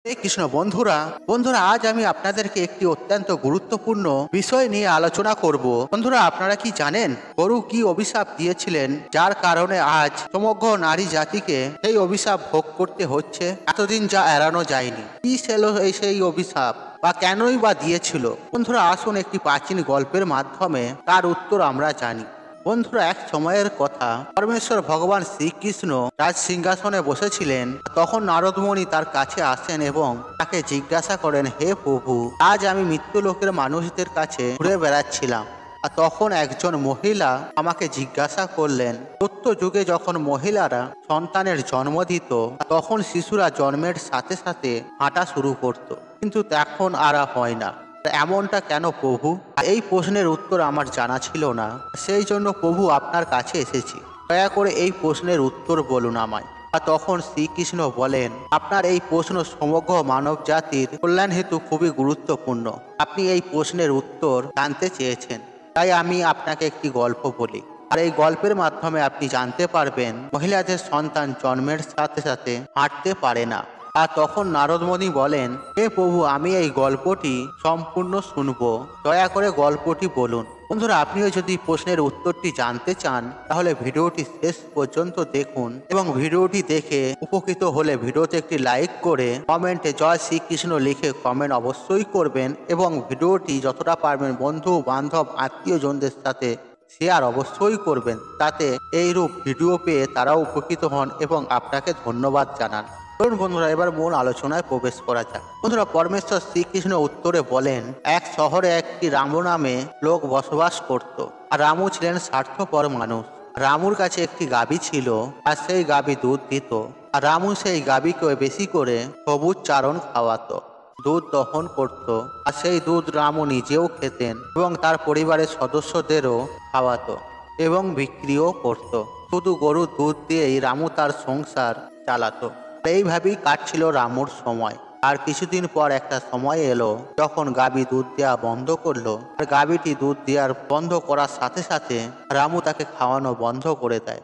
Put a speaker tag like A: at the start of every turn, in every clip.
A: কৃষ্ণ বন্ধুরা বন্ধুরা আজ আমি আপনাদেরকে একটি অত্যন্ত গুরুত্বপূর্ণ বিষয় নিয়ে আলোচনা করব। বন্ধুরা আপনারা কি জানেন গরু কি অভিশাপ দিয়েছিলেন, যার কারণে আজ সমগ্র নারী জাতিকে সেই অভিশাপ ভোগ করতে হচ্ছে? এতদিন যা এড়ানো যায়নি, কি ছিল সেই অভিশাপ বা কেনই বা দিয়েছিল? বন্ধুরা আসুন একটি প্রাচীন গল্পের মাধ্যমে তার উত্তর আমরা জানি। বন্ধুরা এক সময়ের কথা, পরমেশ্বর ভগবান শ্রীকৃষ্ণ রাজ সিংহাসনে বসেছিলেন। তখন নারদমণি তার কাছে আসেন এবং তাকে জিজ্ঞাসা করেন, হে প্রভু, আজ আমি মৃত্যুলোকের মানুষদের কাছে ঘুরে বেড়াচ্ছিলাম, আর তখন একজন মহিলা আমাকে জিজ্ঞাসা করলেন, সত্য যুগে যখন মহিলারা সন্তানের জন্ম দিত তখন শিশুরা জন্মের সাথে সাথে হাঁটা শুরু করত, কিন্তু এখন আর হয় না। এমনটা কেন প্রভু? এই প্রশ্নের উত্তর আমার জানা ছিল না, সেই জন্য প্রভু আপনার কাছে এসেছি। দয়া করে এই প্রশ্নের উত্তর বলুন আমায়। আর তখন শ্রীকৃষ্ণ বলেন, আপনার এই প্রশ্ন সমগ্র মানব জাতির কল্যাণ হেতু খুবই গুরুত্বপূর্ণ। আপনি এই প্রশ্নের উত্তর জানতে চেয়েছেন, তাই আমি আপনাকে একটি গল্প বলি। আর এই গল্পের মাধ্যমে আপনি জানতে পারবেন মহিলাদের সন্তান জন্মের সাথে সাথে হাঁটতে পারে না। আর তখন নারদমণি বলেন, হে প্রভু, আমি এই গল্পটি সম্পূর্ণ শুনব, দয়া করে গল্পটি বলুন। বন্ধুরা আপনিও যদি প্রশ্নের উত্তরটি জানতে চান তাহলে ভিডিওটি শেষ পর্যন্ত দেখুন, এবং ভিডিওটি দেখে উপকৃত হলে ভিডিওতে একটি লাইক করে কমেন্টে জয় শ্রীকৃষ্ণ লিখে কমেন্ট অবশ্যই করবেন, এবং ভিডিওটি যতটা পারবেন বন্ধু বান্ধব আত্মীয়জনদের সাথে শেয়ার অবশ্যই করবেন, তাতে এইরূপ ভিডিও পেয়ে তারাও উপকৃত হন এবং আপনাকে ধন্যবাদ জানান। চলুন বন্ধুরা এবার মূল আলোচনায় প্রবেশ করা যাক। বন্ধুরা পরমেশ্বর শ্রীকৃষ্ণ উত্তরে বলেন, এক শহরে একটি রামু নামে লোক বসবাস করত। আর রামু ছিলেন স্বার্থপর মানুষ। রামুর কাছে একটি গাভী ছিল, আর সেই গাভী দুধ দিত। আর রামু সেই গাভীকে বেশি করে সবুজ চারণ খাওয়াতো, দুধ দহন করত, আর সেই দুধ রামু নিজেও খেতেন এবং তার পরিবারের সদস্যদেরও খাওয়াতো এবং বিক্রিও করত। শুধু গরুর দুধ দিয়েই রামু তার সংসার চালাতো। এইভাবেই কাটছিল রামুর সময়। আর কিছুদিন পর একটা সময় এলো যখন গাভী দুধ দেওয়া বন্ধ করলো। আর গাভীটি দুধ দেওয়ার বন্ধ করার সাথে সাথে রামু তাকে খাওয়ানো বন্ধ করে দেয়।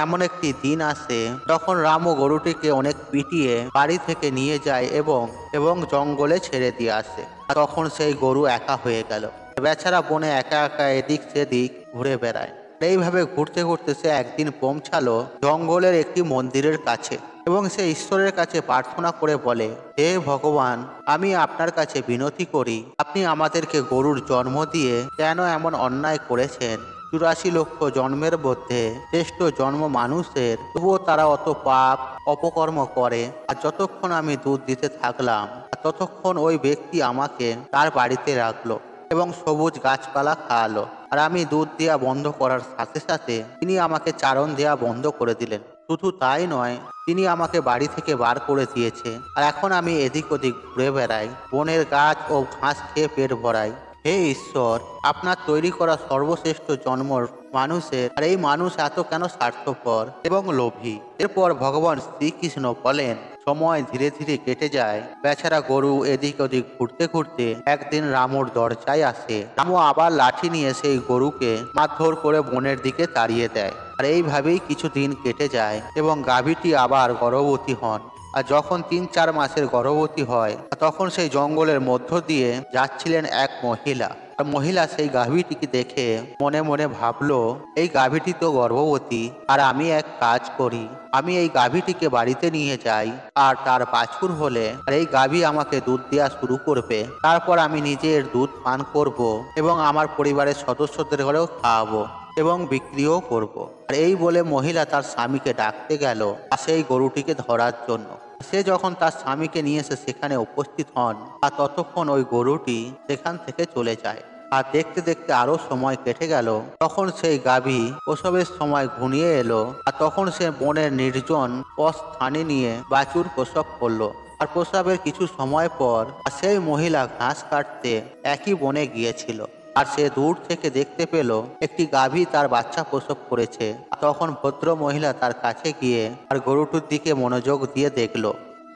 A: এমন একটি দিন আসে যখন রামু গরুটিকে অনেক পিটিয়ে বাড়ি থেকে নিয়ে যায় এবং এবং জঙ্গলে ছেড়ে দিয়ে আসে। আর তখন সেই গরু একা হয়ে গেল। বেচারা বনে একা একা এদিক সেদিক ঘুরে বেড়ায়। এইভাবে ঘুরতে ঘুরতে সে একদিন পৌঁছালো জঙ্গলের একটি মন্দিরের কাছে, এবং সে ঈশ্বরের কাছে প্রার্থনা করে বলে, হে ভগবান, আমি আপনার কাছে বিনতি করি, আপনি আমাদেরকে গরুর জন্ম দিয়ে কেন এমন অন্যায় করেছেন? 84 লক্ষ জন্মের মধ্যে শ্রেষ্ঠ জন্ম মানুষের, তবুও তারা অত পাপ অপকর্ম করে। আর যতক্ষণ আমি দুধ দিতে থাকলাম ততক্ষণ ওই ব্যক্তি আমাকে তার বাড়িতে রাখলো এবং সবুজ গাছপালা খাওয়ালো। আর আমি দুধ দেওয়া বন্ধ করার সাথে সাথে তিনি আমাকে চারণ দেওয়া বন্ধ করে দিলেন। শুধু তাই নয়, তিনি আমাকে বাড়ি থেকে বার করে দিয়েছে। আর এখন আমি এদিক ওদিক ঘুরে বেড়াই, বনের গাছ ও ঘাস খেয়ে পেট ভরাই। হে ঈশ্বর, আপনার তৈরি করা সর্বশ্রেষ্ঠ জন্ম মানুষের, আর এই মানুষ এত কেন স্বার্থপর এবং লোভী? এরপর ভগবান শ্রীকৃষ্ণ বলেন, সময় ধীরে ধীরে কেটে যায়। বেচারা গরু এদিক ওদিক ঘুরতে ঘুরতে একদিন রামুর দরজায় আসে। রামু আবার লাঠি নিয়ে সেই গরুকে মারধর করে বনের দিকে তাড়িয়ে দেয়। আর এইভাবেই কিছুদিন কেটে যায় এবং গাভীটি আবার গর্ভবতী হন। আর যখন 3-4 মাসের গর্ভবতী হয় তখন সেই জঙ্গলের মধ্য দিয়ে যাচ্ছিলেন এক মহিলা। আর মহিলা সেই গাভীটিকে দেখে মনে মনে ভাবলো, এই গাভীটি তো গর্ভবতী, আর আমি এক কাজ করি, আমি এই গাভীটিকে বাড়িতে নিয়ে যাই, আর তার বাছুর হলে আর এই গাভী আমাকে দুধ দেওয়া শুরু করবে। তারপর আমি নিজের দুধ পান করব এবং আমার পরিবারের সদস্যদের ঘরেও খাওয়াবো এবং বিক্রিও করব। আর এই বলে মহিলা তার স্বামীকে ডাকতে গেল আর সেই গরুটিকে ধরার জন্য। সে যখন তার স্বামীকে নিয়ে এসে সেখানে উপস্থিত হন, আর ততক্ষণ ওই গরুটি সেখান থেকে চলে যায়। আর দেখতে দেখতে আরো সময় কেটে গেল। তখন সেই গাভী প্রসবের সময় ঘনিয়ে এলো, আর তখন সে বনের নির্জন স্থানে নিয়ে বাছুর প্রসব করলো। আর প্রসবের কিছু সময় পর সেই মহিলা ঘাস কাটতে একই বনে গিয়েছিল। আর সে দূর থেকে দেখতে পেল একটি গাভী তার বাচ্চা প্রসব করেছে। তখন ভদ্র মহিলা তার কাছে গিয়ে আর গরুটির দিকে মনোযোগ দিয়ে দেখলো।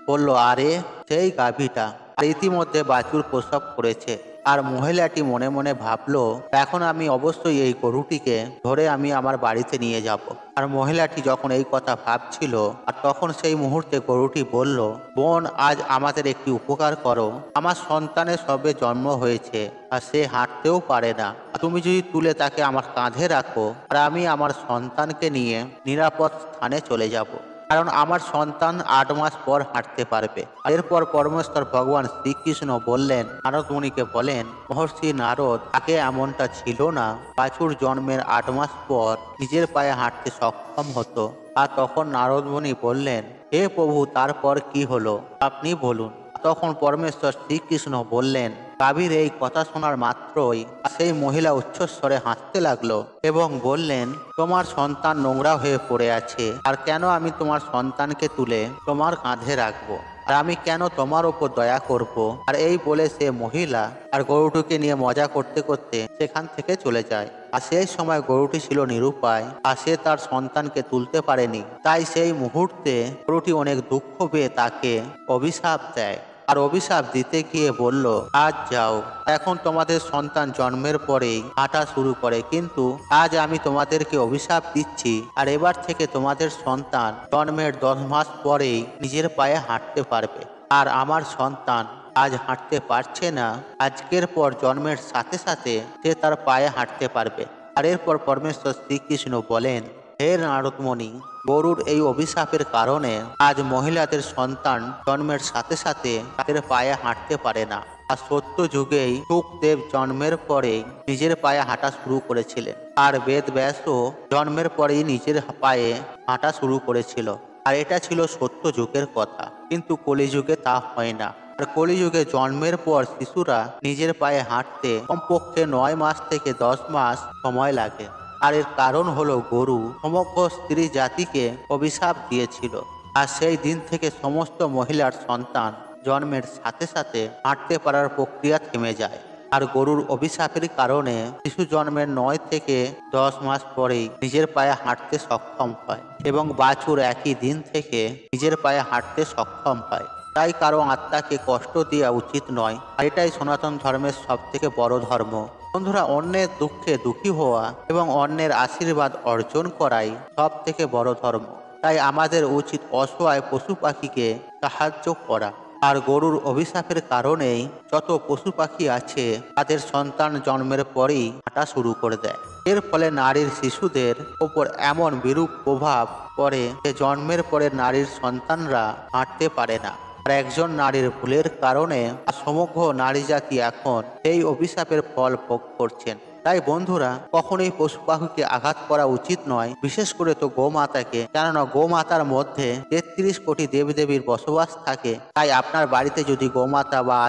A: বলল, আরে সেই গাভীটা, আর ইতিমধ্যে বাছুর প্রসব করেছে। আর মহিলাটি মনে মনে ভাবলো, এখন আমি অবশ্যই এই গরুটিকে ধরে আমি আমার বাড়িতে নিয়ে যাব। আর মহিলাটি যখন এই কথা ভাবছিল, আর তখন সেই মুহূর্তে গরুটি বলল, বোন, আজ আমাদের একটি উপকার করো। আমার সন্তানের সবে জন্ম হয়েছে আর সে হাঁটতেও পারে না। তুমি যদি তুলে তাকে আমার কাঁধে রাখো, আর আমি আমার সন্তানকে নিয়ে নিরাপদ স্থানে চলে যাব। কারণ আমার সন্তান 8 মাস পর হাঁটতে পারবে। এরপর পরমেশ্বর ভগবান শ্রীকৃষ্ণ বললেন, নারদ মুনিকে বলেন, মহর্ষি নারদ, আগে এমনটা ছিল না। বাছুর জন্মের 8 মাস পর নিজের পায়ে হাঁটতে সক্ষম হতো। আর তখন নারদ মুনি বললেন, হে প্রভু, তারপর কি হলো আপনি বলুন। তখন পরমেশ্বর শ্রীকৃষ্ণ বললেন, কাবির এই কথা শোনার মাত্রই সেই মহিলা উচ্চস্বরে হাসতে লাগলো এবং বললেন, তোমার সন্তান নোংরা হয়ে পড়ে আছে, আর কেন আমি তোমার সন্তানকে তুলে তোমার কাঁধে রাখবো, আর আমি কেন তোমার ওপর দয়া করব। আর এই বলে সে মহিলা আর গরুটিকে নিয়ে মজা করতে করতে সেখান থেকে চলে যায়। আর সেই সময় গরুটি ছিল নিরুপায়, আর সে তার সন্তানকে তুলতে পারেনি। তাই সেই মুহূর্তে গরুটি অনেক দুঃখ পেয়ে তাকে অভিশাপ দেয়। আর অভিশাপ দিতে গিয়ে বলল, আজ যাও, এখন তোমাদের সন্তান জন্মের পরেই হাঁটা শুরু করে, কিন্তু আজ আমি তোমাদেরকে অভিশাপ দিচ্ছি, আর এবার থেকে তোমাদের সন্তান জন্মের 10 মাস পরেই নিজের পায়ে হাঁটতে পারবে। আর আমার সন্তান আজ হাঁটতে পারছে না, আজকের পর জন্মের সাথে সাথে সে তার পায়ে হাঁটতে পারবে। আর এরপর পরমেশ্বর শ্রীকৃষ্ণ বলেন, হে নারদমণি, গরুর এই অভিশাপের কারণে আজ মহিলাদের সন্তান জন্মের সাথে সাথে তাদের পায়ে হাঁটতে পারে না। আর সত্য যুগেই সুখদেব জন্মের পরেই নিজের পায়ে হাঁটা শুরু করেছিলেন, আর বেদ ব্যাসও জন্মের পরেই নিজের পায়ে হাঁটা শুরু করেছিল। আর এটা ছিল সত্য যুগের কথা, কিন্তু কলিযুগে তা হয় না। আর কলিযুগে জন্মের পর শিশুরা নিজের পায়ে হাঁটতে কমপক্ষে 9 মাস থেকে 10 মাস সময় লাগে। আর এর কারণ হলো গরু সমগ্র স্ত্রী জাতিকে অভিশাপ দিয়েছিল। আর সেই দিন থেকে সমস্ত মহিলার সন্তান জন্মের সাথে সাথে হাঁটতে পারার প্রক্রিয়া থেমে যায়। আর গরুর অভিশাপের কারণে শিশু জন্মের 9 থেকে 10 মাস পরেই নিজের পায়ে হাঁটতে সক্ষম হয়, এবং বাছুর একই দিন থেকে নিজের পায়ে হাঁটতে সক্ষম হয়। তাই কারো আত্মাকে কষ্ট দেওয়া উচিত নয়। আর এটাই সনাতন ধর্মের সব থেকে বড় ধর্ম। বন্ধুরা, অন্যের দুঃখে দুঃখী হওয়া এবং অন্যের আশীর্বাদ অর্জন করাই সব থেকে বড় ধর্ম। তাই আমাদের উচিত অসহায় পশু পাখিকে সাহায্য করা। আর গরুর অভিশাপের কারণেই যত পশু পাখি আছে তাদের সন্তান জন্মের পরেই হাঁটা শুরু করে দেয়। এর ফলে নারীর শিশুদের ওপর এমন বিরূপ প্রভাব পড়ে যে জন্মের পরে নারীর সন্তানরা হাঁটতে পারে না। আর একজন নারীর ভুলের কারণে সমগ্র নারী জাতি এখন এই অভিশাপের ফল ভোগ করছেন। তাই বন্ধুরা, কখনোই পশু পাখিকে আঘাত করা উচিত নয়, বিশেষ করে তো গোমাতাকে। কেননা গোমাতার মধ্যে 33 কোটি দেবদেবীর বসবাস থাকে। তাই আপনার বাড়িতে যদি গোমাতা বা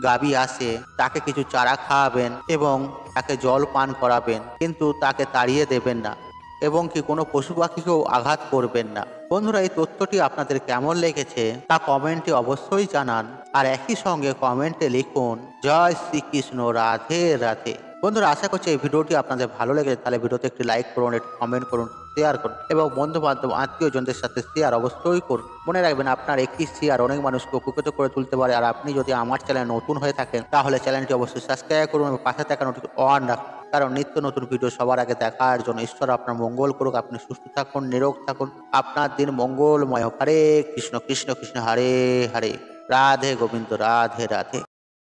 A: গাভী আসে, তাকে কিছু চারা খাওয়াবেন এবং তাকে জল পান করাবেন, কিন্তু তাকে তাড়িয়ে দেবেন না, এবং কি কোনো পশু পাখিকেও আঘাত করবেন না। বন্ধুরা, এই তথ্যটি আপনাদের কেমন লেগেছে তা কমেন্টে অবশ্যই জানান। আর একই সঙ্গে কমেন্টে লিখুন, জয় শ্রীকৃষ্ণ, রাধে রাধে। বন্ধুরা, আশা করছি এই ভিডিওটি আপনাদের ভালো লেগেছে। তাহলে ভিডিওতে একটি লাইক করুন, একটি কমেন্ট করুন, শেয়ার করুন, এবং বন্ধু বান্ধব আত্মীয়জনদের সাথে শেয়ার অবশ্যই করুন। মনে রাখবেন, আপনার একটি শেয়ার অনেক মানুষকে উপকৃত করে তুলতে পারে। আর আপনি যদি আমার চ্যানেল নতুন হয়ে থাকেন, তাহলে চ্যানেলটি অবশ্যই সাবস্ক্রাইব করুন এবং পাশে থাকা নোটিফিকেশন অন রাখুন। কারণ নিত্য নতুন ভিডিও সবার আগে দেখার জন্য ঈশ্বর আপনার মঙ্গল করুক। আপনি সুস্থ থাকুন, নিরোগ থাকুন, আপনার দিন মঙ্গলময় হোক। হরে কৃষ্ণ কৃষ্ণ কৃষ্ণ হরে হরে, রাধে গোবিন্দ, রাধে রাধে।